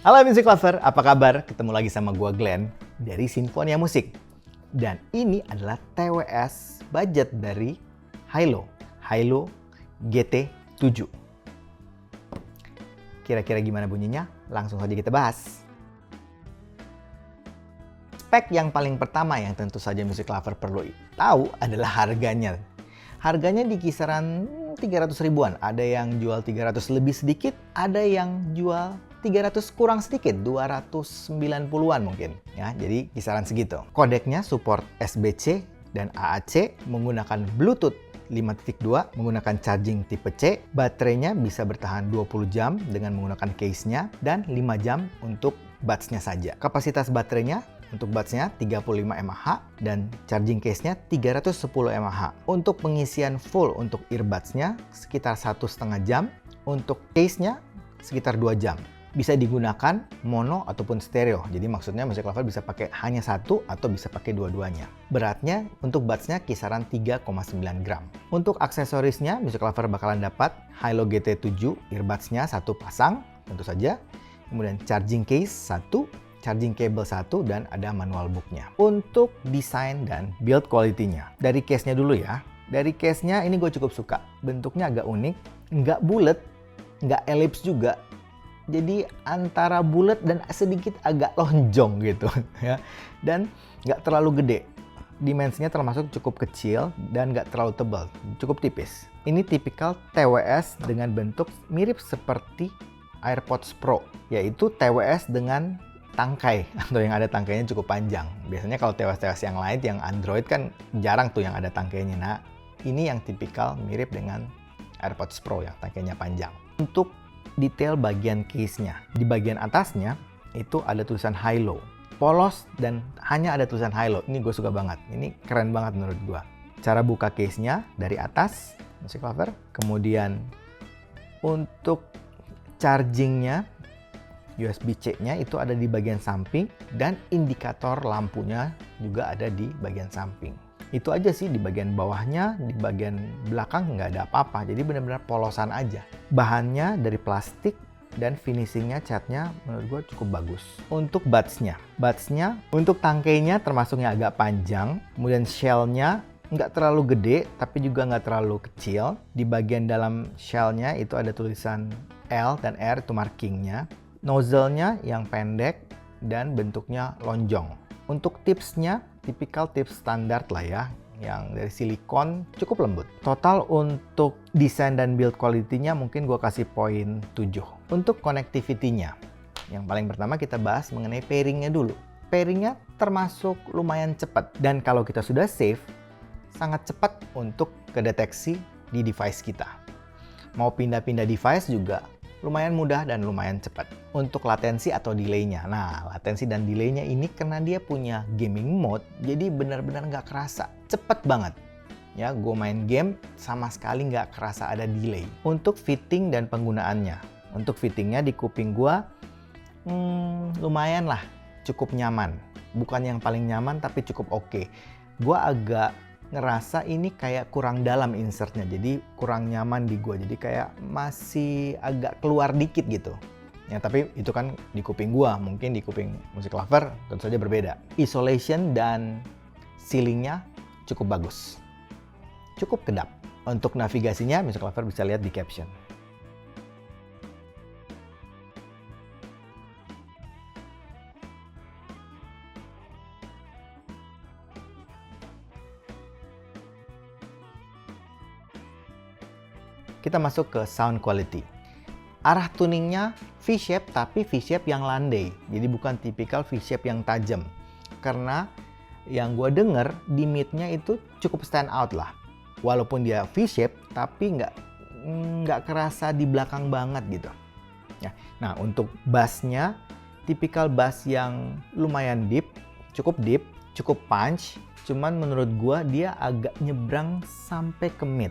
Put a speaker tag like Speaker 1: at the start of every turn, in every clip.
Speaker 1: Halo Music Lover, apa kabar? Ketemu lagi sama gua Glenn dari Sinfonia Musik. Dan ini adalah TWS budget dari Hilo GT7. Kira-kira gimana bunyinya? Langsung saja kita bahas. Spek yang paling pertama yang tentu saja Music Lover perlu tahu adalah harganya. Harganya di kisaran 300 ribuan. Ada yang jual 300 lebih sedikit, ada yang jual 300 kurang sedikit, 290-an mungkin. Ya, jadi kisaran segitu. Kodeknya support SBC dan AAC, menggunakan Bluetooth 5.2, menggunakan charging tipe C, baterainya bisa bertahan 20 jam dengan menggunakan case-nya, dan 5 jam untuk buds-nya saja. Kapasitas baterainya untuk buds-nya 35 mAh dan charging case-nya 310 mAh. Untuk pengisian full untuk earbuds-nya sekitar 1,5 jam, untuk case-nya sekitar 2 jam. Bisa digunakan mono ataupun stereo. Jadi maksudnya Music Lover bisa pakai hanya satu atau bisa pakai dua-duanya. Beratnya untuk buds-nya kisaran 3,9 gram. Untuk aksesorisnya Music Lover bakalan dapat Hilo GT7 earbuds-nya satu pasang tentu saja. Kemudian charging case satu, charging cable satu, dan ada manual book-nya. Untuk desain dan build quality-nya. Dari case-nya dulu ya. Dari case-nya ini gue cukup suka. Bentuknya agak unik, nggak bulat, nggak ellipse juga. Jadi antara bulat dan sedikit agak lonjong gitu ya. Dan nggak terlalu gede. Dimensinya termasuk cukup kecil dan nggak terlalu tebal, cukup tipis. Ini tipikal TWS dengan bentuk mirip seperti AirPods Pro, yaitu TWS dengan tangkai atau yang ada tangkainya cukup panjang. Biasanya kalau TWS-TWS yang lain, yang Android kan jarang tuh yang ada tangkainya. Nah, ini yang tipikal mirip dengan AirPods Pro yang tangkainya panjang. Untuk detail bagian case-nya, di bagian atasnya itu ada tulisan Hilo. Polos dan hanya ada tulisan Hilo. Ini gue suka banget. Ini keren banget menurut gue. Cara buka case-nya dari atas, Music Lover. Kemudian untuk charging-nya, USB-C-nya itu ada di bagian samping dan indikator lampunya juga ada di bagian samping. Itu aja sih, di bagian bawahnya, di bagian belakang nggak ada apa-apa. Jadi benar-benar polosan aja. Bahannya dari plastik dan finishingnya, catnya menurut gue cukup bagus. Untuk buds-nya untuk tangkainya termasuknya agak panjang. Kemudian shell-nya nggak terlalu gede tapi juga nggak terlalu kecil. Di bagian dalam shell-nya itu ada tulisan L dan R, itu markingnya. Nozzle-nya yang pendek dan bentuknya lonjong. Untuk tipsnya, tipikal tips standar lah ya, yang dari silikon, cukup lembut. Total untuk desain dan build quality-nya mungkin gue kasih poin 7. Untuk connectivity-nya, yang paling pertama kita bahas mengenai pairing-nya dulu. Pairing-nya termasuk lumayan cepat, dan kalau kita sudah save, sangat cepat untuk kedeteksi di device kita. Mau pindah-pindah device juga lumayan mudah dan lumayan cepat. Untuk latensi atau delay-nya. Nah, latensi dan delay-nya ini karena dia punya gaming mode, jadi benar-benar nggak kerasa. Cepet banget. Ya, gue main game sama sekali nggak kerasa ada delay. Untuk fitting dan penggunaannya. Untuk fittingnya di kuping gue, lumayan lah. Cukup nyaman. Bukan yang paling nyaman, tapi cukup oke. Gue agak ngerasa ini kayak kurang dalam insertnya, jadi kurang nyaman di gua, jadi kayak masih agak keluar dikit gitu ya. Tapi itu kan di kuping gua, mungkin di kuping Music Lover tentu saja berbeda. Isolation dan ceilingnya cukup bagus, cukup kedap. Untuk navigasinya Music Lover bisa lihat di caption. Kita masuk ke sound quality. Arah tuningnya V-shape, tapi V-shape yang landai. Jadi bukan tipikal V-shape yang tajam. Karena yang gue denger di mid-nya itu cukup stand out lah. Walaupun dia V-shape, tapi nggak kerasa di belakang banget gitu. Ya. Nah, untuk bass-nya, tipikal bass yang lumayan deep, cukup punch. Cuman menurut gue dia agak nyebrang sampai ke mid.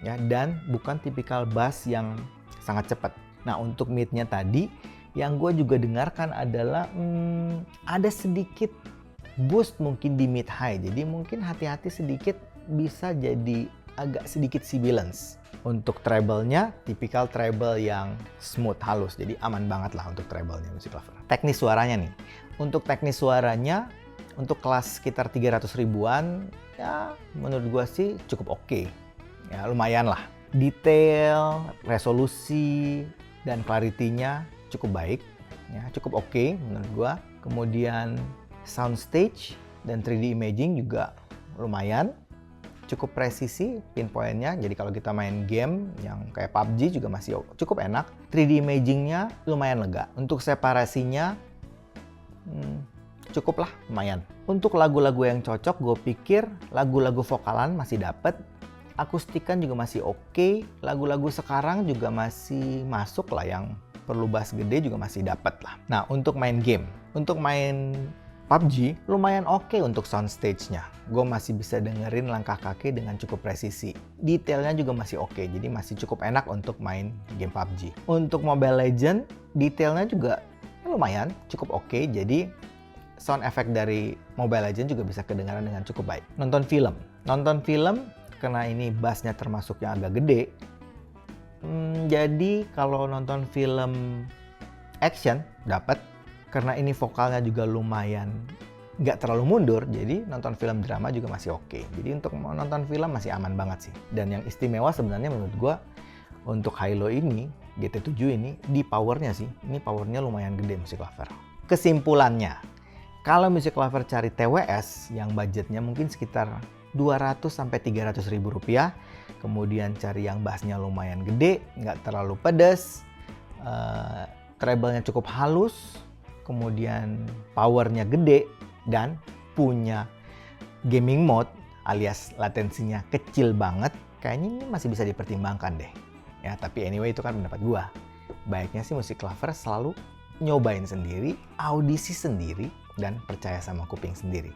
Speaker 1: Ya, dan bukan tipikal bass yang sangat cepat. Nah, untuk mid-nya tadi, yang gue juga dengarkan adalah ada sedikit boost mungkin di mid high. Jadi mungkin hati-hati sedikit, bisa jadi agak sedikit sibilance. Untuk treble-nya, tipikal treble yang smooth, halus. Jadi aman banget lah untuk treble-nya Music Lover. Teknis suaranya nih. Untuk teknis suaranya, untuk kelas sekitar 300 ribuan, ya menurut gua sih cukup oke. Ya lumayan lah. Detail, resolusi, dan clarity-nya cukup baik. Ya, cukup oke menurut gua. Kemudian soundstage dan 3D imaging juga lumayan. Cukup presisi pinpoint-nya, jadi kalau kita main game yang kayak PUBG juga masih cukup enak. 3D imaging-nya lumayan lega. Untuk separasinya cukup lah, lumayan. Untuk lagu-lagu yang cocok, gue pikir lagu-lagu vokalan masih dapet. Akustikan juga masih oke. Lagu-lagu sekarang juga masih masuk lah, yang perlu bass gede juga masih dapet lah. Nah, untuk main game, untuk main PUBG lumayan oke untuk soundstage-nya. Gue masih bisa dengerin langkah kaki dengan cukup presisi. Detailnya juga masih oke, jadi masih cukup enak untuk main game PUBG. Untuk Mobile Legends, detailnya juga lumayan, cukup oke. Jadi sound effect dari Mobile Legends juga bisa kedengaran dengan cukup baik. Nonton film, karena ini bassnya termasuk yang agak gede. Jadi kalau nonton film action, dapat. Karena ini vokalnya juga lumayan nggak terlalu mundur, jadi nonton film drama juga masih oke. Jadi untuk nonton film masih aman banget sih. Dan yang istimewa sebenarnya menurut gua untuk Hilo ini, GT7 ini, di powernya sih. Ini powernya lumayan gede Music Lover. Kesimpulannya, kalau Music Lover cari TWS yang budgetnya mungkin sekitar 200-300 ribu rupiah, kemudian cari yang bassnya lumayan gede, nggak terlalu pedas, treble-nya cukup halus, kemudian powernya gede, dan punya gaming mode alias latensinya kecil banget, kayaknya ini masih bisa dipertimbangkan deh. Ya, tapi anyway itu kan pendapat gua. Baiknya sih Music Lover selalu nyobain sendiri, audisi sendiri, dan percaya sama kuping sendiri.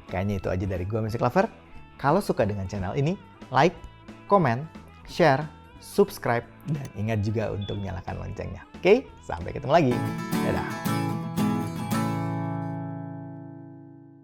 Speaker 1: Kayaknya itu aja dari gua Music Lover. Kalau suka dengan channel ini, like, comment, share, subscribe, dan ingat juga untuk nyalakan loncengnya. Oke, sampai ketemu lagi. Dadah.